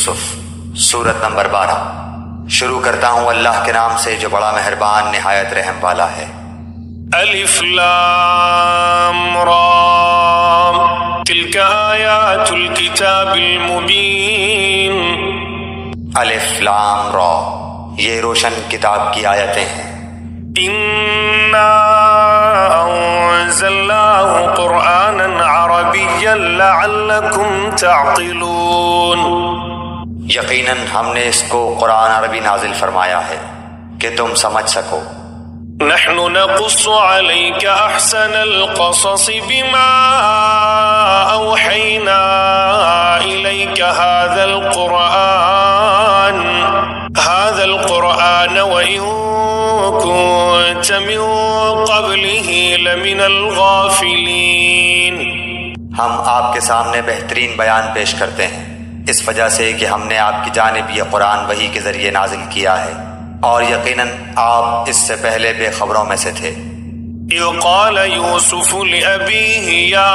یوسف سورت نمبر 12۔ شروع کرتا ہوں اللہ کے نام سے جو بڑا مہربان نہایت رحم والا ہے۔ الف لام را تلک آیات الکتاب المبین۔ الف لام را، یہ روشن کتاب کی آیتیں ہیں۔ انا انزلناه قرآنا عربیا لعلکم تعقلون۔ یقیناً ہم نے اس کو قرآن عربی نازل فرمایا ہے کہ تم سمجھ سکو۔ نحن نقص عليك أحسن القصص بما أوحينا إليك هذا القرآن وإن كنت من قبله لمن الغافلين۔ ہم آپ کے سامنے بہترین بیان پیش کرتے ہیں اس وجہ سے کہ ہم نے آپ کی جانب یہ قرآن وحی کے ذریعے نازل کیا ہے، اور یقیناً آپ اس سے پہلے بے خبروں میں سے تھے۔ اذ قال یوسف لأبیہ یا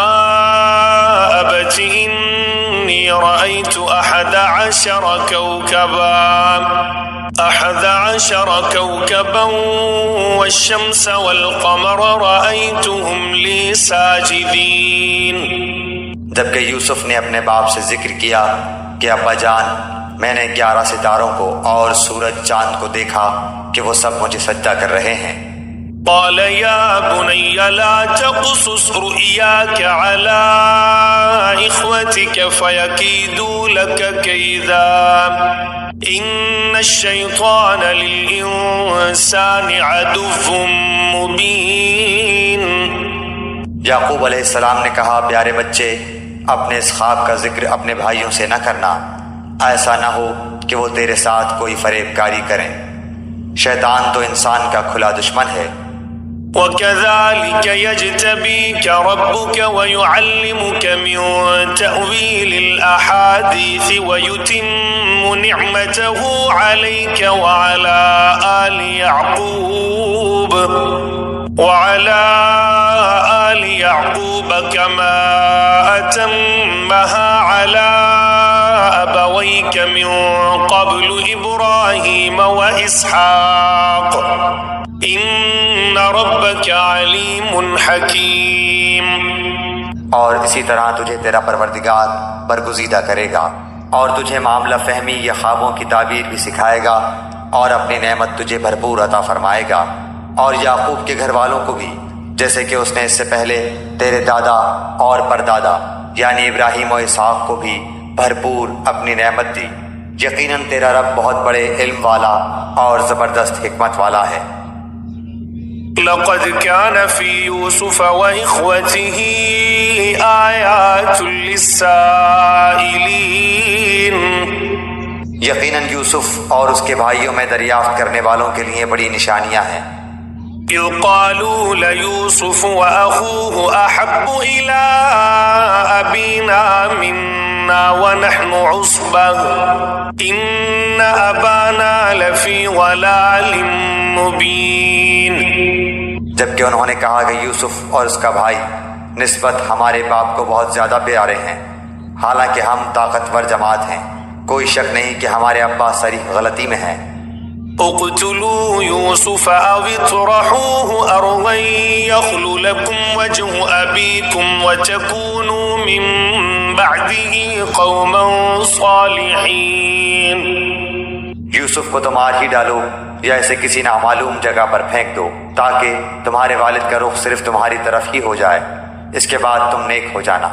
ابت انی رأیت 11 کوكبا والشمس والقمر رأیتهم لی ساجدین۔ جبکہ یوسف نے اپنے باپ سے ذکر کیا کہ ابا جان، میں نے 11 ستاروں کو اور سورج چاند کو دیکھا کہ وہ سب مجھے سجدہ کر رہے ہیں۔ قال یا بنی لا تقصص رؤیاک علی اخوتک فیکیدوا لک کیدا ان الشیطان للانسان عدو مبین۔ یعقوب علیہ السلام نے کہا، پیارے بچے، اپنے اس خواب کا ذکر اپنے بھائیوں سے نہ کرنا، ایسا نہ ہو کہ وہ تیرے ساتھ کوئی فریب کاری کریں، شیطان تو انسان کا کھلا دشمن ہے۔ وَكَذَلِكَ يَجْتَبِيكَ رَبُّكَ وَيُعَلِّمُكَ مِن تَأْوِيلِ الْأَحَادِيثِ وَيُتِمُّ نِعْمَتَهُ عَلَيْكَ وَعَلَى آلِ يَعْقُوبَ كَمَا أَتَمَّهَا عَلَى أَبَوَيْكَ مِن قَبْلُ إِبْرَاهِيمَ وَإِسْحَاقَ إِنَّ رَبَّكَ عَلِيمٌ حَكِيمٌ۔ اور اسی طرح تجھے تیرا پروردگار برگزیدہ کرے گا اور تجھے معاملہ فہمی یا خوابوں کی تعبیر بھی سکھائے گا، اور اپنی نعمت تجھے بھرپور عطا فرمائے گا، اور یعقوب کے گھر والوں کو بھی، جیسے کہ اس نے اس سے پہلے تیرے دادا اور پردادا یعنی ابراہیم و اسحاق کو بھی بھرپور اپنی نعمت دی۔ یقیناً تیرا رب بہت بڑے علم والا اور زبردست حکمت والا ہے۔ لقد كان في يوسف وإخوته آيات للسائلين۔ یقیناً یوسف اور اس کے بھائیوں میں دریافت کرنے والوں کے لیے بڑی نشانیاں ہیں۔ اذ قالوا ليوسف وأخوه أحب إلى أبينا منا ونحن عصبة إن أبانا لفي ضلال مبين۔ جبکہ انہوں نے کہا کہ یوسف اور اس کا بھائی نسبت ہمارے باپ کو بہت زیادہ پیارے ہیں، حالانکہ ہم طاقتور جماعت ہیں، کوئی شک نہیں کہ ہمارے ابا صریح غلطی میں ہیں۔ اقتلوا يوسف أو اطرحوه أرضا يخل لكم وجه أبيكم وتكونوا من بعده قوما صالحين۔ یوسف کو تو مار ہی ڈالو یا اسے کسی نامعلوم جگہ پر پھینک دو تاکہ تمہارے والد کا رخ صرف تمہاری طرف ہی ہو جائے، اس کے بعد تم نیک ہو جانا۔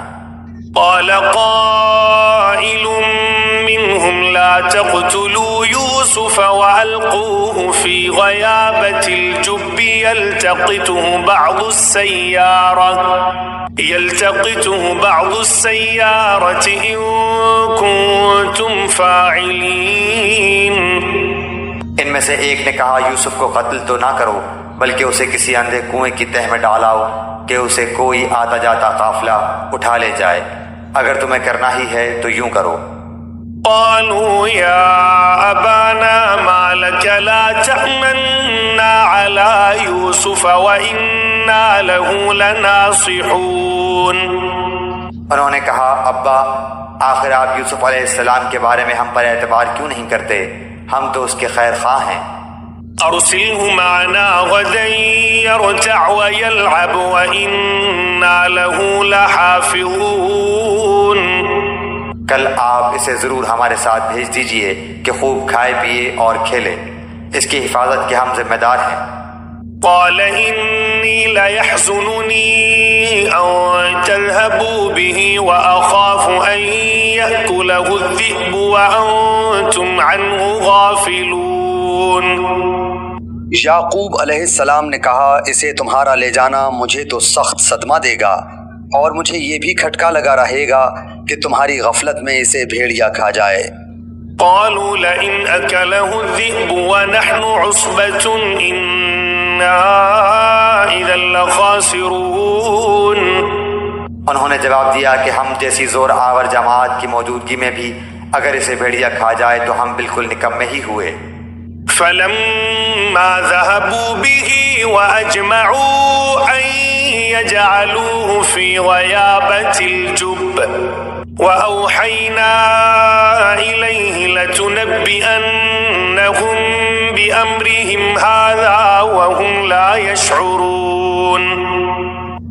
قال قائل منهم لا تقتلوا يوسف وألقوه في غيابة الجب يلتقطه بعض السيارة إن كنتم فاعلين۔ ان میں سے ایک نے کہا، یوسف کو قتل تو نہ کرو بلکہ اسے کسی اندھے کنویں کی تہ میں ڈالاؤ کہ اسے کوئی آتا جاتا قافلہ اٹھا لے جائے، اگر تمہیں کرنا ہی ہے تو یوں کرو۔ قالوا يا أبانا ما لك لا تأمنا على يوسف وإنا له لناصحون۔ انہوں نے کہا ابا آخر آپ یوسف علیہ السلام کے بارے میں ہم پر اعتبار کیوں نہیں کرتے؟ ہم تو اس کے خیر خواہ ہیں۔ أرسله معنا غدا يرتع ويلعب وإنا له لحافظون۔ کل آپ اسے ضرور ہمارے ساتھ بھیج دیجئے کہ خوب کھائے پیے اور کھیلے، اس کی حفاظت کے ہم ذمہ دار ہیں۔ قال إني ليحزنني أن تذهبوا به وأخاف أن يأكله الذئب وأنتم عنه غافلون۔ یعقوب علیہ السلام نے کہا اسے تمہارا لے جانا مجھے تو سخت صدمہ دے گا، اور مجھے یہ بھی کھٹکا لگا رہے گا کہ تمہاری غفلت میں اسے بھیڑیا کھا جائے۔ قالوا لئن أكله الذئب ونحن عصبة إنا إذا لخاسرون۔ انہوں نے جواب دیا کہ ہم جیسی زور آور جماعت کی موجودگی میں بھی اگر اسے بھیڑیا کھا جائے تو ہم بالکل نکمے ہی ہوئے۔ فلما ذهبوا به وأجمعوا أن يجعلوه في غيابة الجب وأوحينا إليه لتنبئنهم بأمرهم هذا وهم لا يشعرون۔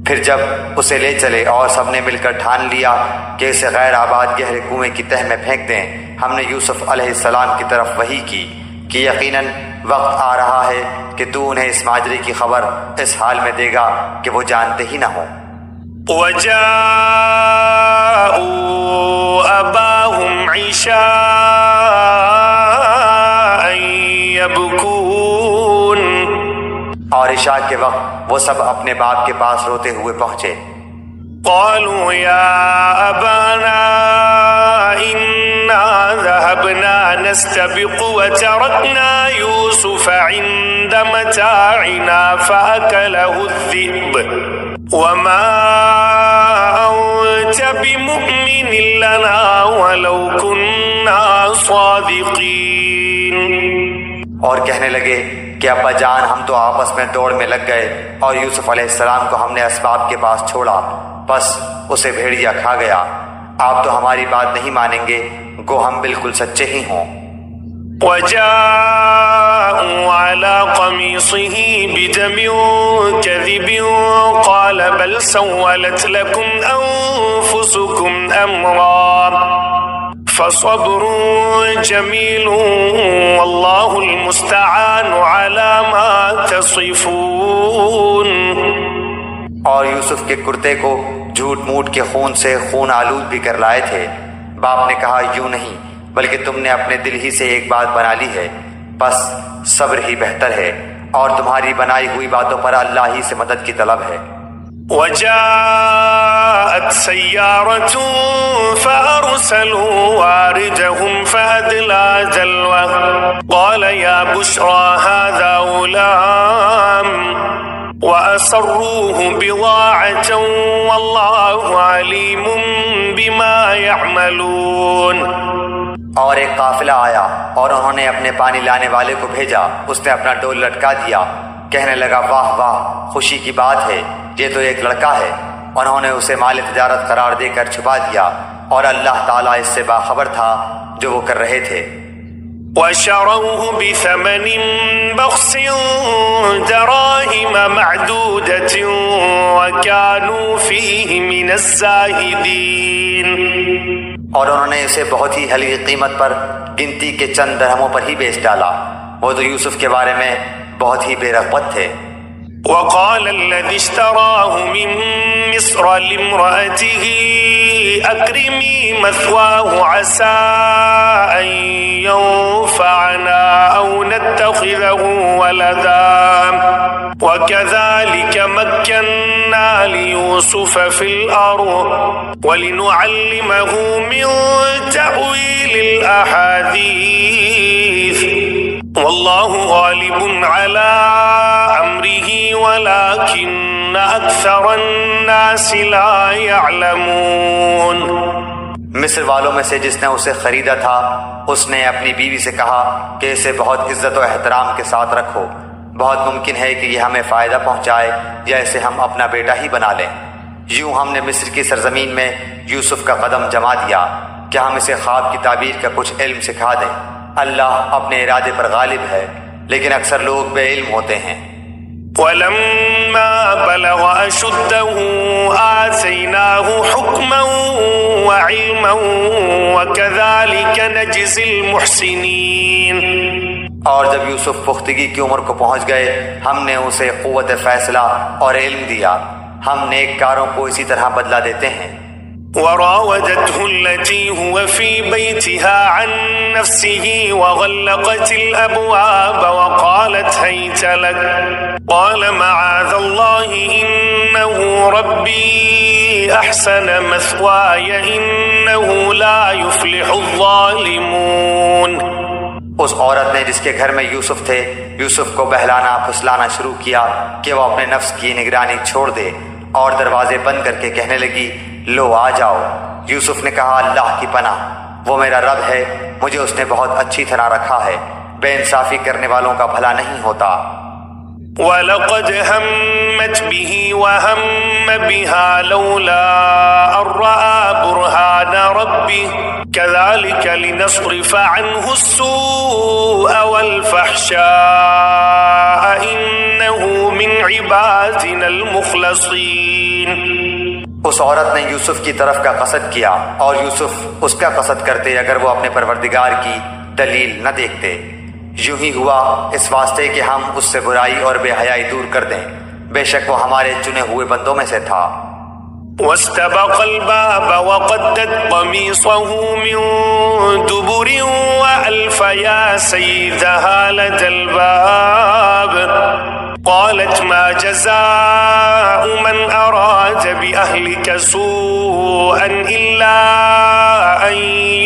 پھر جب اسے لے چلے اور سب نے مل کر ٹھان لیا کہ اسے غیر آباد گہرے کنویں کی تہ میں پھینک دیں، ہم نے یوسف علیہ السلام کی طرف وحی کی کہ یقیناً وقت آ رہا ہے کہ تو انہیں اس ماجرے کی خبر اس حال میں دے گا کہ وہ جانتے ہی نہ ہوں۔ وجاءوا أباهم عشاء يبكون۔ اور عشاء کے وقت وہ سب اپنے باپ کے پاس روتے ہوئے پہنچے۔ قالوا يا أبانا إنا ذهبنا نستبق وتركنا يوسف عند متاعنا فأكله الذئب وما أنت بمؤمن لنا ولو كنا صادقين۔ اور کہنے لگے کہ ابا جان ہم تو آپس میں دوڑ میں لگ گئے اور یوسف علیہ السلام کو ہم نے اسباب کے پاس چھوڑا، بس اسے بھیڑیا کھا گیا، آپ تو ہماری بات نہیں مانیں گے گو ہم بالکل سچے ہی ہوں۔ وجاءوا على قميصه بدم كذب قال بل سولت لكم أنفسكم أمرا فصبر جميل والله المستعان على ما تصفون۔ اور یوسف کے کرتے کو جھوٹ موٹ کے خون سے خون آلود بھی کر لائے تھے۔ باپ نے کہا یوں نہیں بلکہ تم نے اپنے دل ہی سے ایک بات بنا لی ہے، بس صبر ہی بہتر ہے، اور تمہاری بنائی ہوئی باتوں پر اللہ ہی سے مدد کی طلب ہے۔ وجاءت سيارة فأرسلوا واردهم فأدلى دلوه قال يا بشرى هذا غلام وأسروه بضاعة والله عليم بما يعملون۔ اور ایک قافلہ آیا اور انہوں نے اپنے پانی لانے والے کو بھیجا، اس نے اپنا ڈول لٹکا دیا، کہنے لگا واہ واہ خوشی کی بات ہے، یہ تو ایک لڑکا ہے۔ انہوں نے اسے مال تجارت قرار دے کر چھپا دیا، اور اللہ تعالیٰ اس سے باخبر تھا جو وہ کر رہے تھے۔ وشروه بثمن بخس دراهم معدودة وكانوا فيه من الزاهدين۔ اور انہوں نے اسے بہت ہی ہلکی قیمت پر گنتی کے چند درہموں پر ہی بیچ ڈالا، وہ تو یوسف کے بارے میں بہت ہی بے رغبت تھے۔ وقال الذي اشتراه من مصر لامرأته أكرمي مثواه عسى أن ينفعنا أو نتخذه ولدا وكذلك مكنا ليوسف في الأرض ولنعلمه من تأويل الأحاديث والله غالب على أمره ولكن أكثر الناس لا يعلمون۔ مصر والوں میں سے جس نے اسے خریدا تھا اس نے اپنی بیوی سے کہا کہ اسے بہت عزت و احترام کے ساتھ رکھو، بہت ممکن ہے کہ یہ ہمیں فائدہ پہنچائے یا اسے ہم اپنا بیٹا ہی بنا لیں، یوں ہم نے مصر کی سرزمین میں یوسف کا قدم جما دیا کہ ہم اسے خواب کی تعبیر کا کچھ علم سکھا دیں۔ اللہ اپنے ارادے پر غالب ہے، لیکن اکثر لوگ بے علم ہوتے ہیں۔ وَلَمَّا بَلَغَ أَشُدَّهُ آتَيْنَاهُ حُكْمًا وَعِلْمًا وَكَذَلِكَ نَجْزِي الْمُحْسِنِينَ۔ اور جب یوسف پختگی کی عمر کو پہنچ گئے، ہم نے اسے قوت فیصلہ اور علم دیا، ہم نیک کاروں کو اسی طرح بدلہ دیتے ہیں۔ وراودته التي هو في بيتها عن نفسه وغلقت الأبواب وقالت هيت لك قال معاذ الله إنه ربي أحسن مثواي إنه لا يفلح الظالمون۔ اس عورت نے جس کے گھر میں یوسف تھے، یوسف کو بہلانا پھسلانا شروع کیا کہ وہ اپنے نفس کی نگرانی چھوڑ دے، اور دروازے بند کر کے کہنے لگی لو آ جاؤ۔ یوسف نے کہا اللہ کی پناہ، وہ میرا رب ہے، مجھے اس نے بہت اچھی طرح رکھا ہے، بے انصافی کرنے والوں کا بھلا نہیں ہوتا۔ وَلَقَدْ هَمَّتْ بِهِ وَهَمَّ بِهَا لَوْلَا أَن رَّأَىٰ بُرْهَانَ رَبِّهِ كَذَٰلِكَ لِنَصْرِفَ عَنْهُ السُّوءَ وَالْفَحْشَاءَ إِنَّهُ مِنْ عِبَادِنَا الْمُخْلَصِينَ۔ اس عورت نے یوسف کی طرف کا قصد کیا، اور یوسف اس کا قصد کرتے اگر وہ اپنے پروردگار کی دلیل نہ دیکھتے۔ یوں ہی ہوا اس واسطے کہ ہم اس سے برائی اور بے حیائی دور کر دیں، بے شک وہ ہمارے چنے ہوئے بندوں میں سے تھا۔ واستبق الباب وقدت قميصه من دبر وألف يا سيدها لدى الباب قالت ما جزاء من أراد بأهلك سوءا إلا أن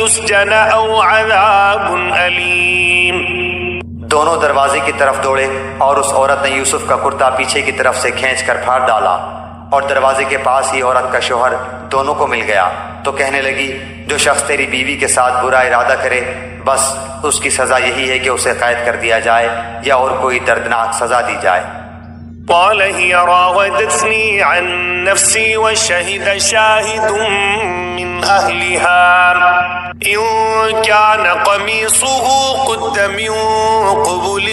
يسجن أو عذاب أليم۔ دونوں دروازے کی طرف دوڑے، اور اس عورت نے یوسف کا کرتا پیچھے کی طرف سے کھینچ کر پھاڑ ڈالا، اور دروازے کے پاس ہی عورت کا شوہر دونوں کو مل گیا، تو کہنے لگی جو شخص تیری بیوی کے ساتھ برا ارادہ کرے بس اس کی سزا یہی ہے کہ اسے قید کر دیا جائے یا اور کوئی دردناک سزا دی جائے۔ قال هي راودتني عن نفسي وشهد شاهد من أهلها إن كان قميصه قد من قبل